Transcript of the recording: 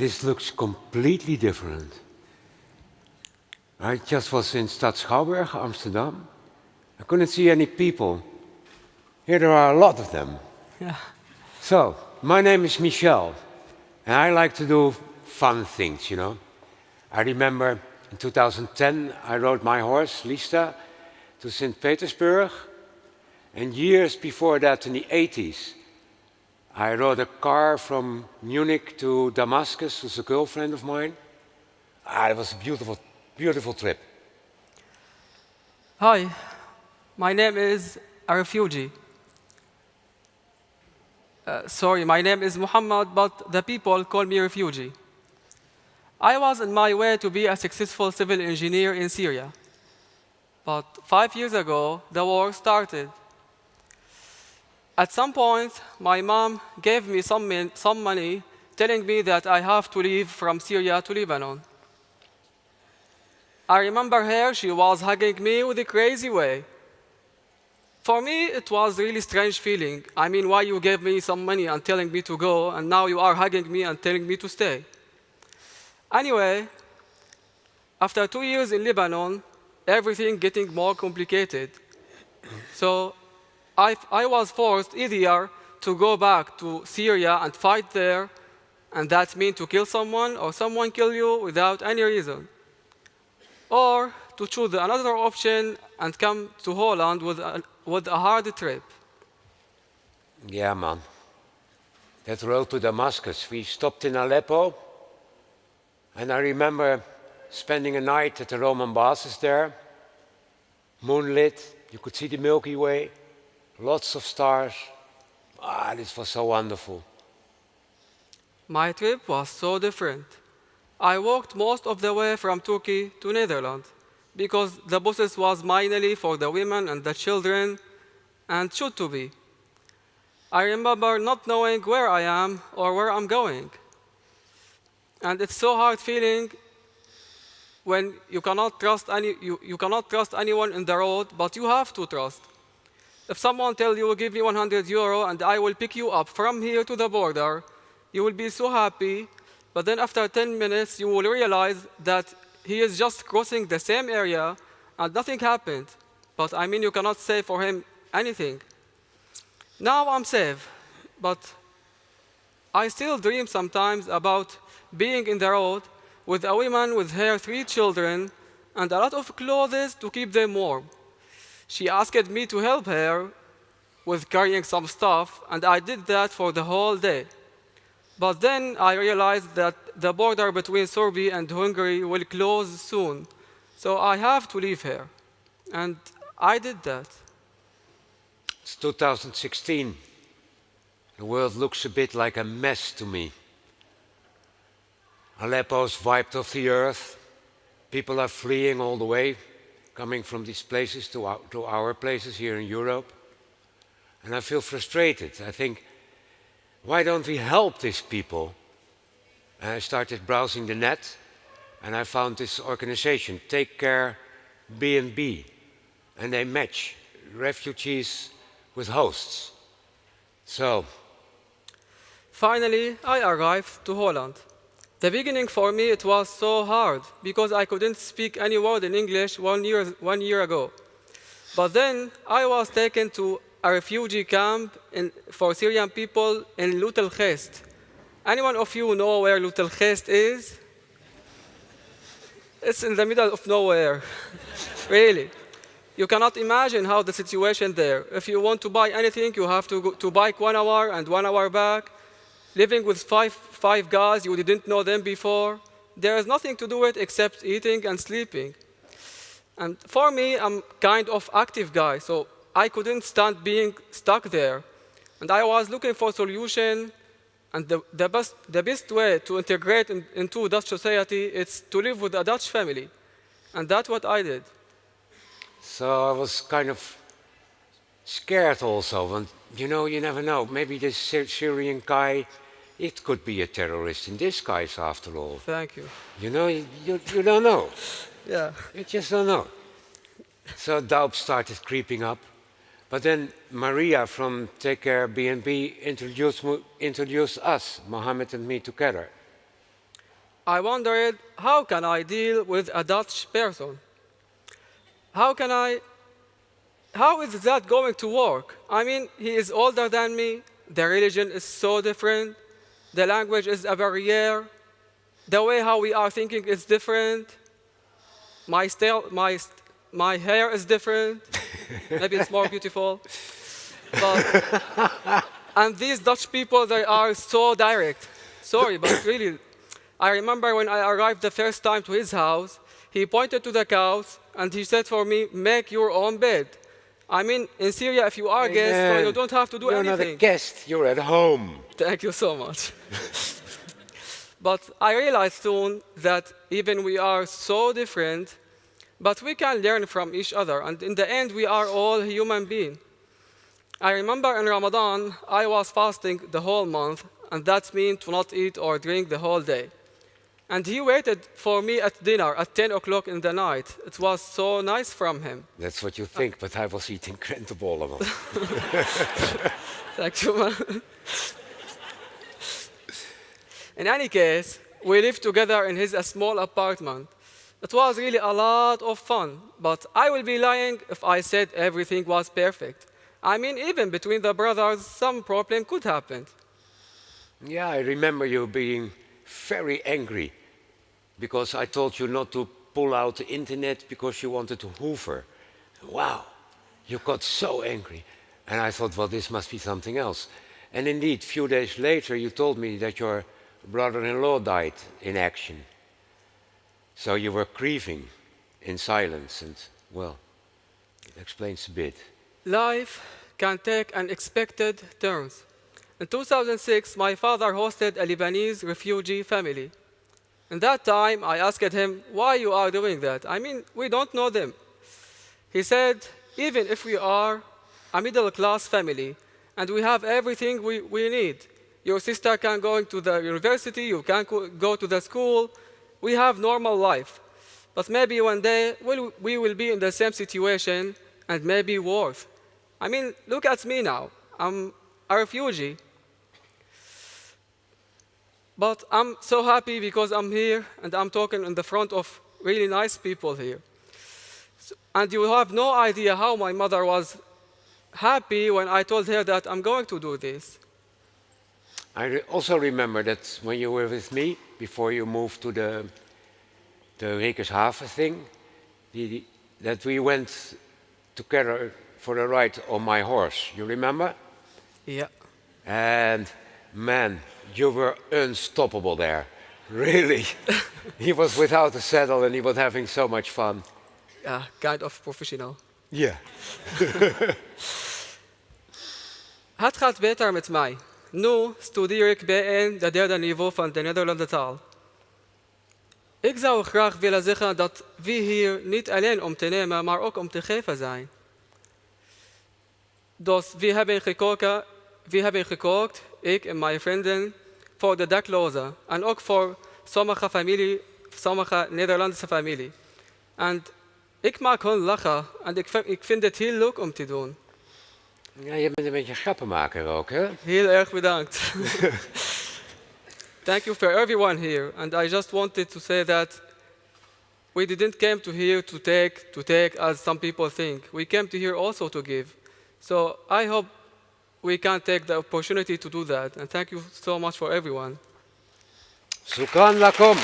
this looks completely different. I just was in Stad Schouwburg, Amsterdam. I couldn't see any people. Here there are a lot of them. Yeah. So, my name is Michel, and I like to do fun things, you know. I remember in 2010 I rode my horse, Lista, to St. Petersburg, and years before that, in the 80s, I rode a car from Munich to Damascus with a girlfriend of mine. It was a beautiful, beautiful trip. Hi, my name is a refugee. Sorry, my name is Muhammed, but the people call me refugee. I was on my way to be a successful civil engineer in Syria. But 5 years ago, the war started. At some point, my mom gave me some money, telling me that I have to leave from Syria to Lebanon. I remember her, she was hugging me with a crazy way. For me, it was a really strange feeling. I mean, why you gave me some money and telling me to go, and now you are hugging me and telling me to stay? Anyway, after 2 years in Lebanon, everything getting more complicated. So I was forced either to go back to Syria and fight there, and that means to kill someone or someone kill you without any reason, or to choose another option and come to Holland with a hard trip. Yeah, man. That road to Damascus, we stopped in Aleppo, and I remember spending a night at the Roman baths there, moonlit, you could see the Milky Way, lots of stars. This was so wonderful. My trip was so different. I walked most of the way from Turkey to Netherlands because the buses was mainly for the women and the children, and should to be. I remember not knowing where I am or where I'm going. And it's so hard feeling when you cannot trust anyone in the road, but you have to trust. If someone tells you, give me €100 and I will pick you up from here to the border, you will be so happy, but then after 10 minutes you will realize that he is just crossing the same area and nothing happened. But I mean, you cannot say for him anything. Now I'm safe, but I still dream sometimes about being in the road with a woman with her 3 children and a lot of clothes to keep them warm. She asked me to help her with carrying some stuff, and I did that for the whole day. But then I realized that the border between Serbia and Hungary will close soon, so I have to leave her. And I did that. It's 2016. The world looks a bit like a mess to me. Aleppo's wiped off the earth. People are fleeing all the way, coming from these places to our places here in Europe. And I feel frustrated. I think, why don't we help these people? And I started browsing the net, and I found this organization, Take Care B&B, and they match refugees with hosts. So, finally, I arrived to Holland. The beginning for me, it was so hard because I couldn't speak any word in English 1 year ago. But then I was taken to a refugee camp for Syrian people in Tlej. Anyone of you know where Tlej is? It's in the middle of nowhere, really. You cannot imagine how the situation there. If you want to buy anything, you have to go to bike 1 hour and 1 hour back. Living with five guys, you didn't know them before. There is nothing to do it except eating and sleeping. And for me, I'm kind of active guy, so I couldn't stand being stuck there. And I was looking for a solution, and the best way to integrate into Dutch society is to live with a Dutch family. And that's what I did. So I was kind of scared also, and you know, you never know. Maybe this Syrian guy, it could be a terrorist in disguise after all. Thank you. You know, you don't know. Yeah. You just don't know. So doubt started creeping up. But then Maria from Take Care B&B introduced us, Muhammed and me together. I wondered, how can I deal with a Dutch person? How can I, how is that going to work? I mean, he is older than me, the religion is so different, the language is a barrier, the way how we are thinking is different, my style, my hair is different, maybe it's more beautiful. But, and these Dutch people, they are so direct. Sorry, but really, I remember when I arrived the first time to his house, he pointed to the couch and he said for me, make your own bed. I mean, in Syria, if you are a guest, so you don't have to do You're anything. not a guest, you're at home. Thank you so much. But I realized soon that even we are so different, but we can learn from each other. And in the end, we are all human beings. I remember in Ramadan, I was fasting the whole month, and that means to not eat or drink the whole day. And he waited for me at dinner at 10 o'clock in the night. It was so nice from him. That's what you think, but I was eating krentenbollen. Thank you, man. In any case, we lived together in his small apartment. It was really a lot of fun, but I will be lying if I said everything was perfect. I mean, even between the brothers, some problem could happen. Yeah, I remember you being very angry because I told you not to pull out the internet because you wanted to hoover. Wow, you got so angry. And I thought, well, this must be something else. And indeed, a few days later, you told me that your brother-in-law died in action. So you were grieving in silence, and, well, it explains a bit. Life can take unexpected turns. In 2006, my father hosted a Lebanese refugee family. In that time, I asked him, why you are doing that? I mean, we don't know them. He said, even if we are a middle-class family and we have everything we need, your sister can go to the university, you can go to the school, we have normal life. But maybe one day we will be in the same situation and maybe worse. I mean, look at me now. I'm a refugee. But I'm so happy because I'm here and I'm talking in the front of really nice people here. And you have no idea how my mother was happy when I told her that I'm going to do this. I also remember that when you were with me, before you moved to the Rekershaven thing, that we went together for a ride on my horse. You remember? Yeah. And man, you were unstoppable there. Really. He was without a saddle and he was having so much fun. Yeah, kind of professional. Yeah. Het gaat beter met mij. Nu studeer ik B1, de derde niveau van de Nederlandse taal. Ik zou graag willen zeggen dat we hier niet alleen om te nemen, maar ook om te geven zijn. Dus we hebben gekookt, ik en mijn vrienden, voor de daklozen. En ook voor sommige Nederlandse familie. En ik maak hun lachen en ik vind het heel leuk om te doen. Ja, je bent een beetje een grappenmaker ook, hè? Heel erg bedankt. Thank you for everyone here. And I just wanted to say that we didn't come to here to take as some people think. We came to here also to give. So I hope we can take the opportunity to do that. And thank you so much for everyone. Shukran lakum.